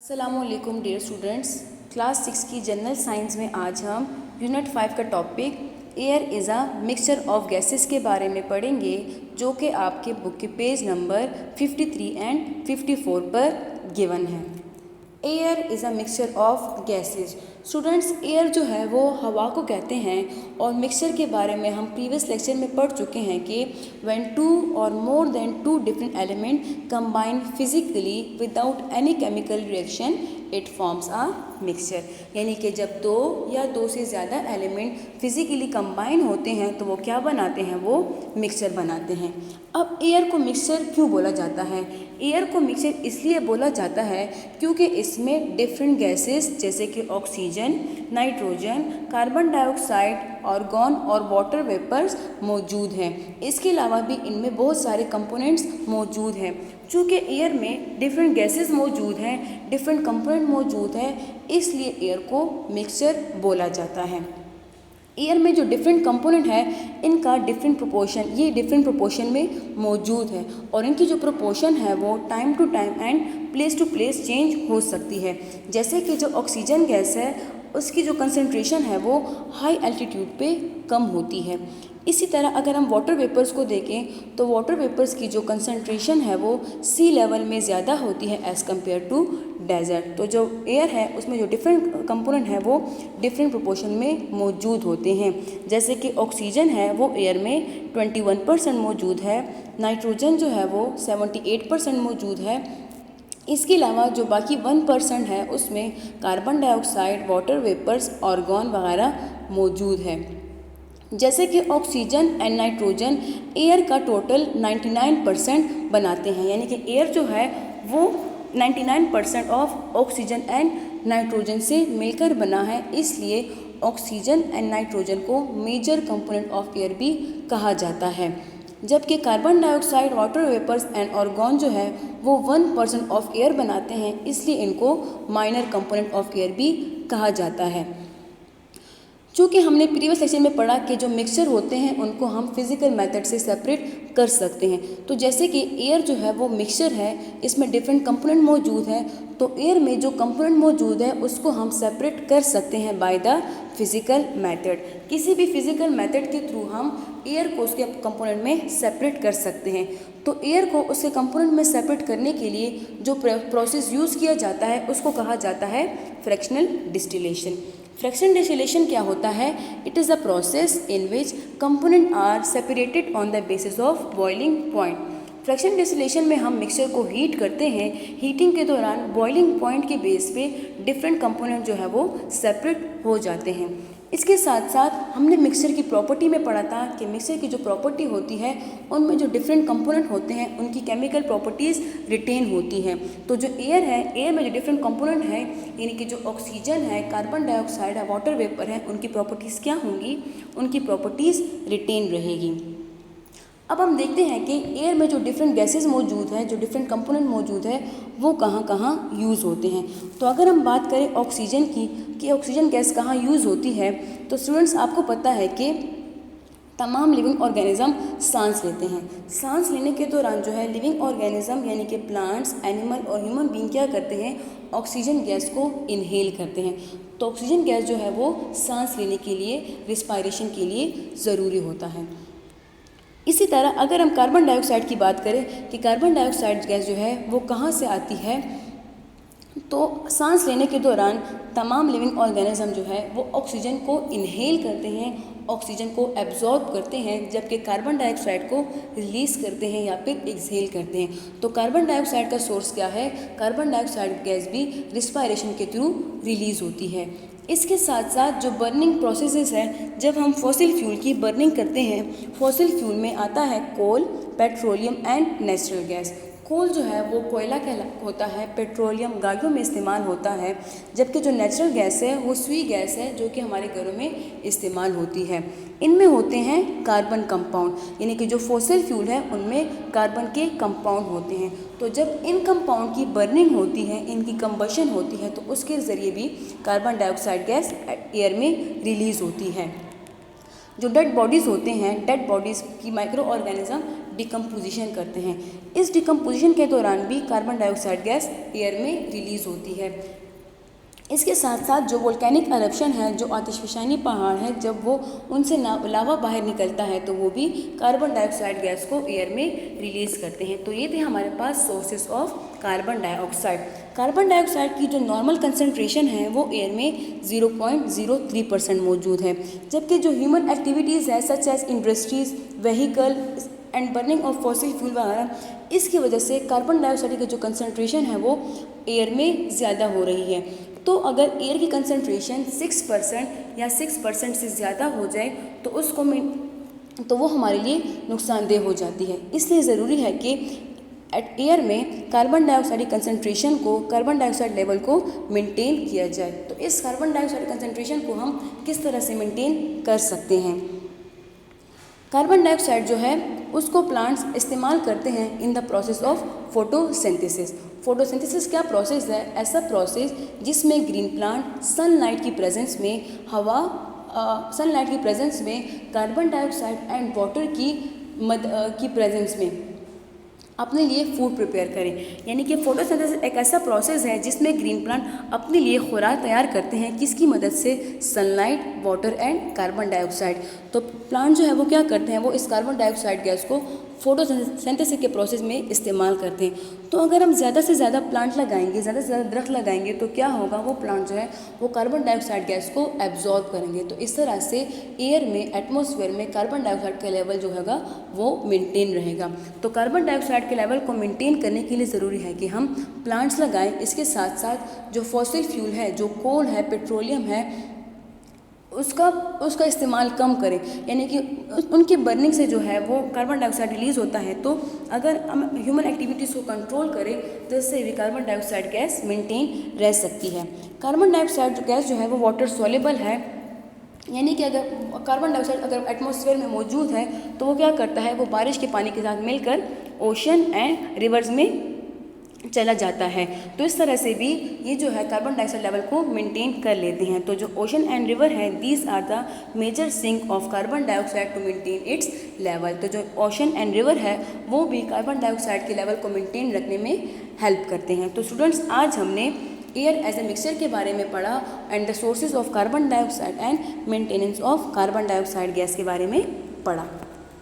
अस्सलामुअलैकुम dear students. Class 6 की general science में आज हम यूनिट 5 का topic air is a mixture of gases के बारे में पढ़ेंगे, जो कि आपके बुक के पेज नंबर 53 एंड 54 पर गिवन है। Air is a mixture of gases. Students, air जो है वो हवा को कहते हैं और मिक्सचर के बारे में हम प्रीवियस लेक्चर में पढ़ चुके हैं कि व्हेन टू और more than two different element combine physically without any chemical reaction it forms a mixture. यानी कि जब दो या दो से ज़्यादा एलिमेंट फिजिकली कंबाइन होते हैं तो वो क्या बनाते हैं, वो मिक्सचर बनाते हैं। अब एयर को मिक्सचर क्यों बोला जाता है? एयर को मिक्सचर इसलिए बोला जाता है क्योंकि इसमें डिफरेंट गैसेस जैसे कि oxygen, nitrogen, carbon dioxide, argon और वाटर वेपर्स मौजूद हैं। इसके अलावा भी इनमें बहुत सारे कंपोनेंट्स मौजूद हैं। चूँकि एयर में डिफरेंट गैसेस मौजूद हैं, डिफरेंट कंपोनेंट मौजूद हैं, इसलिए एयर को मिक्सचर बोला जाता है। एयर में जो डिफरेंट कंपोनेंट है इनका डिफरेंट प्रोपोर्शन में मौजूद है और इनकी जो प्रोपोर्शन है वो time to time and place to place change हो सकती है। जैसे कि जो ऑक्सीजन गैस है उसकी जो कंसंट्रेशन है वो हाई एल्टीट्यूड पे कम होती है। इसी तरह अगर हम वाटर वेपर्स को देखें तो वाटर वेपर्स की जो कंसंट्रेशन है वो सी लेवल में ज़्यादा होती है एज़ कम्पेयर टू डेजर्ट। तो जो एयर है उसमें जो डिफरेंट कंपोनेंट है वो डिफरेंट प्रोपोर्शन में मौजूद होते हैं। जैसे कि ऑक्सीजन है वो एयर में 21% मौजूद है, नाइट्रोजन जो है वो 78% मौजूद है। इसके अलावा जो बाकी 1% है उसमें carbon dioxide, water vapours, argon वगैरह मौजूद है। जैसे कि ऑक्सीजन एंड नाइट्रोजन एयर का टोटल 99% बनाते हैं। यानी कि एयर जो है वो 99% ऑफ ऑक्सीजन एंड नाइट्रोजन से मिलकर बना है, इसलिए ऑक्सीजन एंड नाइट्रोजन को मेजर कंपोनेंट ऑफ एयर भी कहा जाता है। जबकि carbon dioxide, water vapours and argon जो है वो 1% ऑफ एयर बनाते हैं, इसलिए इनको माइनर कंपोनेंट ऑफ एयर भी कहा जाता है। चूँकि हमने प्रीवियस सेक्शन में पढ़ा कि जो मिक्सचर होते हैं उनको हम फिजिकल मेथड से सेपरेट कर सकते हैं। तो जैसे कि एयर जो है वो मिक्सचर है, इसमें डिफरेंट कंपोनेंट मौजूद हैं, तो एयर में जो कंपोनेंट मौजूद है उसको हम सेपरेट कर सकते हैं बाय द फिजिकल मेथड। किसी भी फिजिकल मेथड के थ्रू हम एयर को उसके कंपोनेंट में सेपरेट कर सकते हैं। तो एयर को उसके कंपोनेंट में सेपरेट करने के लिए जो प्रोसेस यूज़ किया जाता है उसको कहा जाता है फ्रैक्शनल डिस्टिलेशन। फ्रैक्शनल डिस्टिलेशन क्या होता है? It is a process in which component are separated on the basis of boiling point. Fractional distillation में हम मिक्सचर को हीट करते हैं। हीटिंग के दौरान बॉइलिंग पॉइंट के बेस पे डिफरेंट कंपोनेंट जो है वो सेपरेट हो जाते हैं। इसके साथ साथ हमने मिक्सचर की प्रॉपर्टी में पढ़ा था कि मिक्सचर की जो प्रॉपर्टी होती है उनमें जो डिफरेंट कंपोनेंट होते हैं उनकी केमिकल प्रॉपर्टीज़ रिटेन होती हैं। तो जो एयर है, एयर में जो डिफरेंट कंपोनेंट है यानी कि जो ऑक्सीजन है, कार्बन डाइऑक्साइड है, वाटर वेपर है, उनकी प्रॉपर्टीज़ क्या होंगी? उनकी प्रॉपर्टीज़ रिटेन रहेगी। अब हम देखते हैं कि एयर में जो डिफरेंट गैसेस मौजूद हैं, जो डिफरेंट कंपोनेंट मौजूद है, वो कहाँ कहाँ यूज़ होते हैं। तो अगर हम बात करें ऑक्सीजन की कि ऑक्सीजन गैस कहाँ यूज़ होती है, तो स्टूडेंट्स आपको पता है कि तमाम लिविंग ऑर्गेनिज्म सांस लेते हैं। सांस लेने के दौरान जो है लिविंग ऑर्गेनिज्म यानी कि प्लांट्स, एनिमल और ह्यूमन बीइंग क्या करते हैं? ऑक्सीजन गैस को इनहेल करते हैं। तो ऑक्सीजन गैस जो है वो सांस लेने के लिए, रिस्पायरेशन के लिए ज़रूरी होता है। इसी तरह अगर हम कार्बन डाइऑक्साइड की बात करें कि कार्बन डाइऑक्साइड गैस जो है वो कहाँ से आती है, तो सांस लेने के दौरान तमाम लिविंग ऑर्गेनिज्म जो है वो ऑक्सीजन को इनहेल करते हैं, ऑक्सीजन को एब्जॉर्ब करते हैं, जबकि कार्बन डाइऑक्साइड को रिलीज़ करते हैं या फिर एक्सहेल करते हैं। तो कार्बन डाइऑक्साइड का सोर्स क्या है? कार्बन डाइऑक्साइड गैस भी रिस्पायरेशन के थ्रू रिलीज़ होती है। इसके साथ साथ जो बर्निंग प्रोसेसेस है, जब हम फॉसिल फ्यूल की बर्निंग करते हैं, फॉसिल फ्यूल में आता है कोल, पेट्रोलियम एंड नेचुरल गैस। कोल जो है वो कोयला होता है, पेट्रोलियम गाड़ियों में इस्तेमाल होता है, जबकि जो नेचुरल गैस है वो स्वी गैस है जो कि हमारे घरों में इस्तेमाल होती है। इनमें होते हैं कार्बन कंपाउंड, यानी कि जो फॉसिल फ्यूल है उनमें कार्बन के कंपाउंड होते हैं। तो जब इन कंपाउंड की बर्निंग होती है, इनकी कंबशन होती है, तो उसके ज़रिए भी कार्बन डाइऑक्साइड गैस एयर में रिलीज़ होती है। जो डेड बॉडीज़ होते हैं, डेड बॉडीज़ की माइक्रो ऑर्गेनिज्म डिकम्पोजिशन करते हैं। इस डिकम्पोजिशन के दौरान भी कार्बन डाइऑक्साइड गैस एयर में रिलीज़ होती है। इसके साथ साथ जो वोल्केनिक एरप्शन है, जो आतिशफशानी पहाड़ है, जब वो उनसे लावा बाहर निकलता है तो वो भी कार्बन डाइऑक्साइड गैस को एयर में रिलीज़ करते हैं। तो ये थे हमारे पास sources of carbon dioxide. Carbon dioxide की जो नॉर्मल कंसनट्रेशन है वो एयर में 0.03% मौजूद है, जबकि जो ह्यूमन एक्टिविटीज़ है such as industries, vehicle and burning of fossil fuel वगैरह, इसकी वजह से कार्बन डाइऑक्साइड की जो कंसनट्रेशन है वो एयर में ज़्यादा हो रही है। तो अगर एयर की कंसनट्रेशन 6% या 6% से ज़्यादा हो जाए तो वो हमारे लिए नुकसानदेह हो जाती है। इसलिए ज़रूरी है कि एयर में कार्बन डाइऑक्साइड की कंसनट्रेशन को, कार्बन डाइऑक्साइड लेवल को मेंटेन किया जाए। तो इस कार्बन डाइऑक्साइड कंसनट्रेशन को हम किस तरह से मेंटेन कर सकते हैं? कार्बन डाइऑक्साइड जो है उसको प्लांट्स इस्तेमाल करते हैं in the process of photosynthesis. Photosynthesis क्या प्रोसेस है? ऐसा प्रोसेस जिसमें ग्रीन प्लांट सनलाइट की प्रेजेंस में कार्बन डाइऑक्साइड एंड वाटर की प्रेजेंस में अपने लिए फूड प्रिपेयर करें। यानी कि फोटोसिंथेसिस एक ऐसा प्रोसेस है जिसमें ग्रीन प्लांट अपने लिए खुराक तैयार करते हैं, किसकी मदद से? Sunlight, water and carbon dioxide. तो प्लांट जो है वो क्या करते हैं, वो इस कार्बन डाइऑक्साइड गैस को फोटोसिंथेसिस के प्रोसेस में इस्तेमाल करते हैं। तो अगर हम ज़्यादा से ज़्यादा प्लांट लगाएंगे, ज़्यादा से ज़्यादा दरख्त लगाएंगे तो क्या होगा, वो प्लांट जो है वो कार्बन डाइऑक्साइड गैस को एब्जॉर्ब करेंगे। तो इस तरह से एयर में, एटमॉस्फेयर में कार्बन डाइऑक्साइड का लेवल जो होगा वो मेंटेन रहेगा। तो कार्बन डाइऑक्साइड के लेवल को मेंटेन करने के लिए ज़रूरी है कि हम प्लांट्स लगाएं। इसके साथ साथ जो फॉसिल फ्यूल है, जो कोल है, पेट्रोलियम है, उसका इस्तेमाल कम करें। यानी कि उनकी बर्निंग से जो है वो कार्बन डाइऑक्साइड रिलीज़ होता है। तो अगर हम ह्यूमन एक्टिविटीज़ को कंट्रोल करें तो इससे भी कार्बन डाइऑक्साइड गैस मेंटेन रह सकती है। कार्बन डाइऑक्साइड गैस जो है वो वाटर सॉल्युबल है, यानी कि अगर कार्बन डाइऑक्साइड अगर एटमॉस्फेयर में मौजूद है तो वो क्या करता है, वो बारिश के पानी के साथ मिलकर ओशन एंड रिवर्स में चला जाता है। तो इस तरह से भी ये जो है कार्बन डाइऑक्साइड लेवल को मेंटेन कर लेते हैं। तो जो ओशन एंड रिवर है, these are the major sink of carbon dioxide to maintain its level. तो जो ओशन एंड रिवर है वो भी कार्बन डाइऑक्साइड के लेवल को मेंटेन रखने में हेल्प करते हैं। तो स्टूडेंट्स, आज हमने एयर एज ए मिक्सचर के बारे में पढ़ा and the sources of carbon dioxide and maintenance of carbon dioxide gas के बारे में पढ़ा।